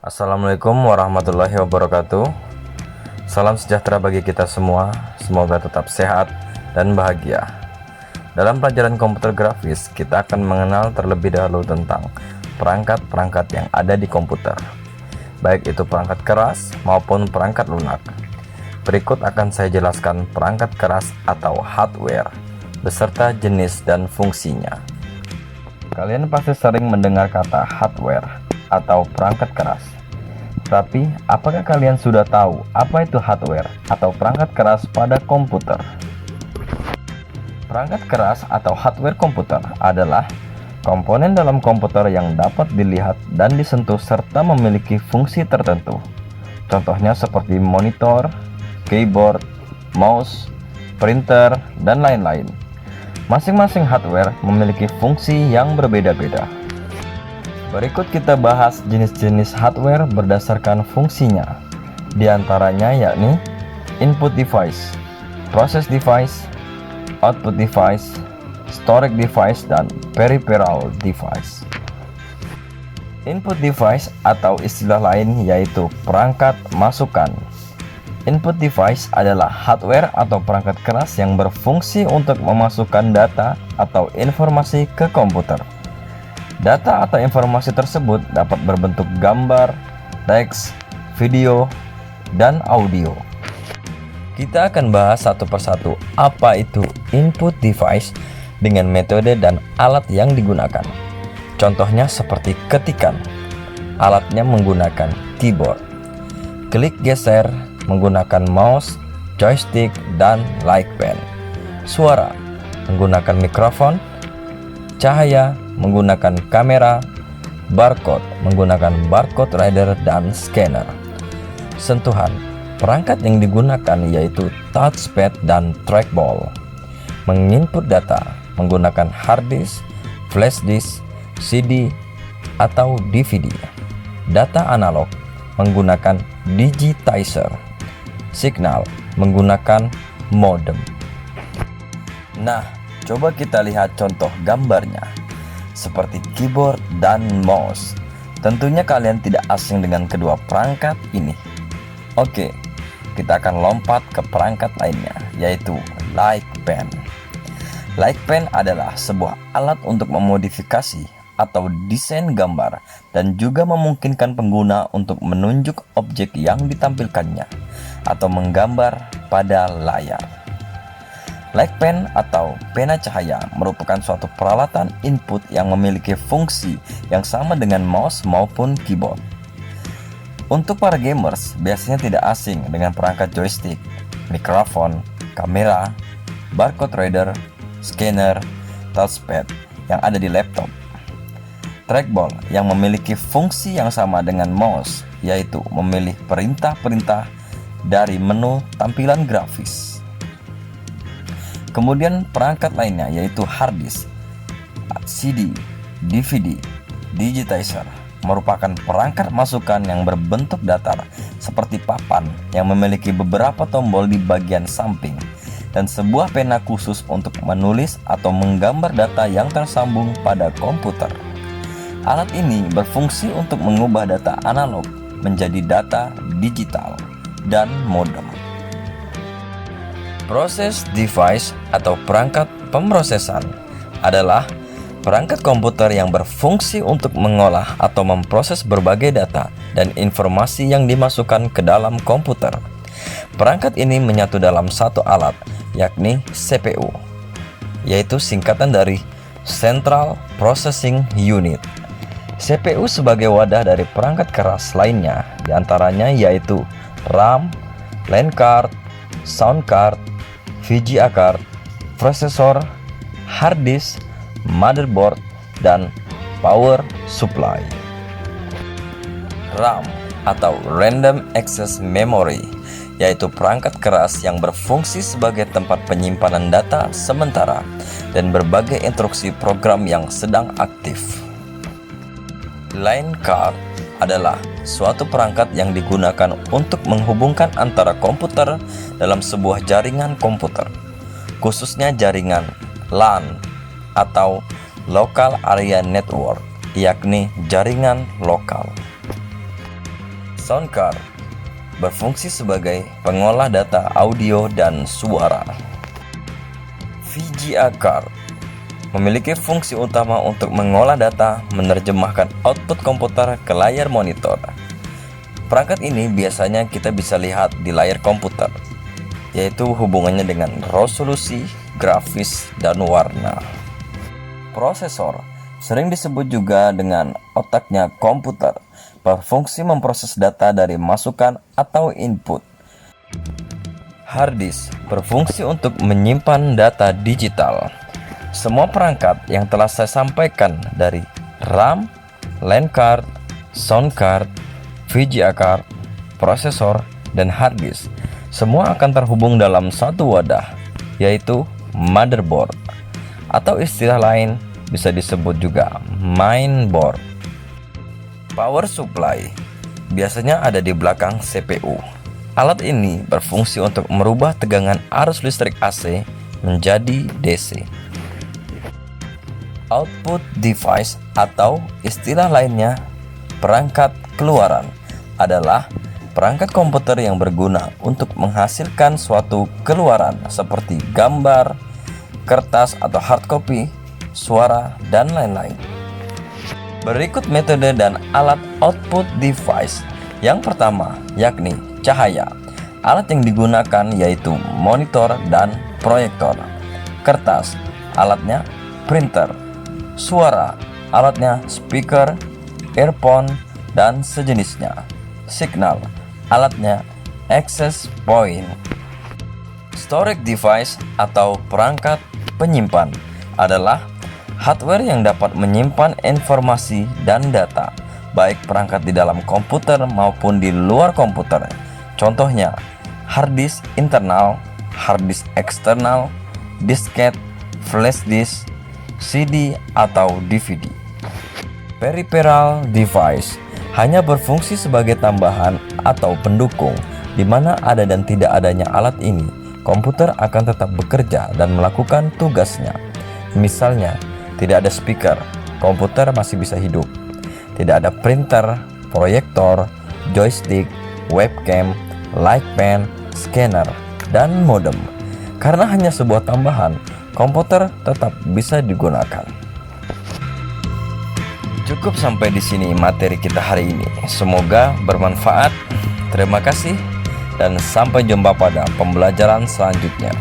Assalamualaikum warahmatullahi wabarakatuh. Salam sejahtera bagi kita semua. Semoga tetap sehat dan bahagia. Dalam pelajaran komputer grafis, kita akan mengenal terlebih dahulu tentang perangkat-perangkat yang ada di komputer, baik itu perangkat keras maupun perangkat lunak. Berikut akan saya jelaskan perangkat keras atau hardware beserta jenis dan fungsinya. Kalian pasti sering mendengar kata hardware atau perangkat keras. Tapi, apakah kalian sudah tahu apa itu hardware atau perangkat keras pada komputer? Perangkat keras atau hardware komputer adalah komponen dalam komputer yang dapat dilihat dan disentuh serta memiliki fungsi tertentu. Contohnya seperti monitor, keyboard, mouse, printer, dan lain-lain. Masing-masing hardware memiliki fungsi yang berbeda-beda. Berikut kita bahas jenis-jenis hardware berdasarkan fungsinya. Di antaranya yakni input device, process device, output device, storage device, dan peripheral device. Input device atau istilah lain yaitu perangkat masukan. Input device adalah hardware atau perangkat keras yang berfungsi untuk memasukkan data atau informasi ke komputer. Data atau informasi tersebut dapat berbentuk gambar, teks, video, dan audio. Kita akan bahas satu persatu apa itu input device dengan metode dan alat yang digunakan. Contohnya seperti ketikan. Alatnya menggunakan keyboard. Klik geser menggunakan mouse, joystick, dan like pen. Suara menggunakan mikrofon. Cahaya menggunakan kamera. Barcode menggunakan barcode reader dan scanner. Sentuhan perangkat yang digunakan yaitu touchpad dan trackball. Menginput data menggunakan hard disk, flash disk, CD, atau DVD. Data analog menggunakan digitizer. Signal menggunakan modem. Nah, coba kita lihat contoh gambarnya seperti keyboard dan mouse. Tentunya kalian tidak asing dengan kedua perangkat ini. Oke, kita akan lompat ke perangkat lainnya yaitu like pen. Like pen adalah sebuah alat untuk memodifikasi atau desain gambar dan juga memungkinkan pengguna untuk menunjuk objek yang ditampilkannya atau menggambar pada layar. Like pen atau pena cahaya merupakan suatu peralatan input yang memiliki fungsi yang sama dengan mouse maupun keyboard. Untuk para gamers biasanya tidak asing dengan perangkat joystick, mikrofon, kamera, barcode reader, scanner, touchpad yang ada di laptop. Trackball yang memiliki fungsi yang sama dengan mouse, yaitu memilih perintah-perintah dari menu tampilan grafis. Kemudian perangkat lainnya yaitu hard disk, CD, DVD, digitizer merupakan perangkat masukan yang berbentuk datar seperti papan yang memiliki beberapa tombol di bagian samping dan sebuah pena khusus untuk menulis atau menggambar data yang tersambung pada komputer. Alat ini berfungsi untuk mengubah data analog menjadi data digital dan modem. Process device atau perangkat pemrosesan adalah perangkat komputer yang berfungsi untuk mengolah atau memproses berbagai data dan informasi yang dimasukkan ke dalam komputer. Perangkat ini menyatu dalam satu alat, yakni CPU, yaitu singkatan dari Central Processing Unit. CPU sebagai wadah dari perangkat keras lainnya, diantaranya yaitu RAM, LAN card, sound card, VGA card, prosesor, hard disk, motherboard, dan power supply. RAM atau Random Access Memory yaitu perangkat keras yang berfungsi sebagai tempat penyimpanan data sementara dan berbagai instruksi program yang sedang aktif. Line card adalah suatu perangkat yang digunakan untuk menghubungkan antara komputer dalam sebuah jaringan komputer, khususnya jaringan LAN atau Local Area Network, yakni jaringan lokal. Sound card berfungsi sebagai pengolah data audio dan suara. VGA card memiliki fungsi utama untuk mengolah data, menerjemahkan output komputer ke layar monitor. Perangkat ini biasanya kita bisa lihat di layar komputer, yaitu hubungannya dengan resolusi, grafis, dan warna. Prosesor sering disebut juga dengan otaknya komputer, berfungsi memproses data dari masukan atau input. Hard disk berfungsi untuk menyimpan data digital. Semua perangkat yang telah saya sampaikan dari RAM, LAN card, sound card, VGA card, prosesor, dan hard disk semua akan terhubung dalam satu wadah, yaitu motherboard, atau istilah lain bisa disebut juga mainboard. Power supply biasanya ada di belakang CPU. Alat ini berfungsi untuk merubah tegangan arus listrik AC menjadi DC. Output device atau istilah lainnya perangkat keluaran adalah perangkat komputer yang berguna untuk menghasilkan suatu keluaran seperti gambar, kertas atau hard copy, suara, dan lain-lain. Berikut metode dan alat output device. Yang pertama yakni cahaya. Alat yang digunakan yaitu monitor dan proyektor. Kertas, alatnya printer. Suara, alatnya speaker, earphone, dan sejenisnya. Signal, alatnya access point. Storage device atau perangkat penyimpan adalah hardware yang dapat menyimpan informasi dan data, baik perangkat di dalam komputer maupun di luar komputer. Contohnya, hard disk internal, hard disk eksternal, disket, flash disk, CD atau DVD. Peripheral device hanya berfungsi sebagai tambahan atau pendukung. Di mana ada dan tidak adanya alat ini, komputer akan tetap bekerja dan melakukan tugasnya. Misalnya, tidak ada speaker, komputer masih bisa hidup. Tidak ada printer, proyektor, joystick, webcam, light pen, scanner, dan modem. Karena hanya sebuah tambahan, komputer tetap bisa digunakan. Cukup sampai di sini materi kita hari ini. Semoga bermanfaat. Terima kasih dan sampai jumpa pada pembelajaran selanjutnya.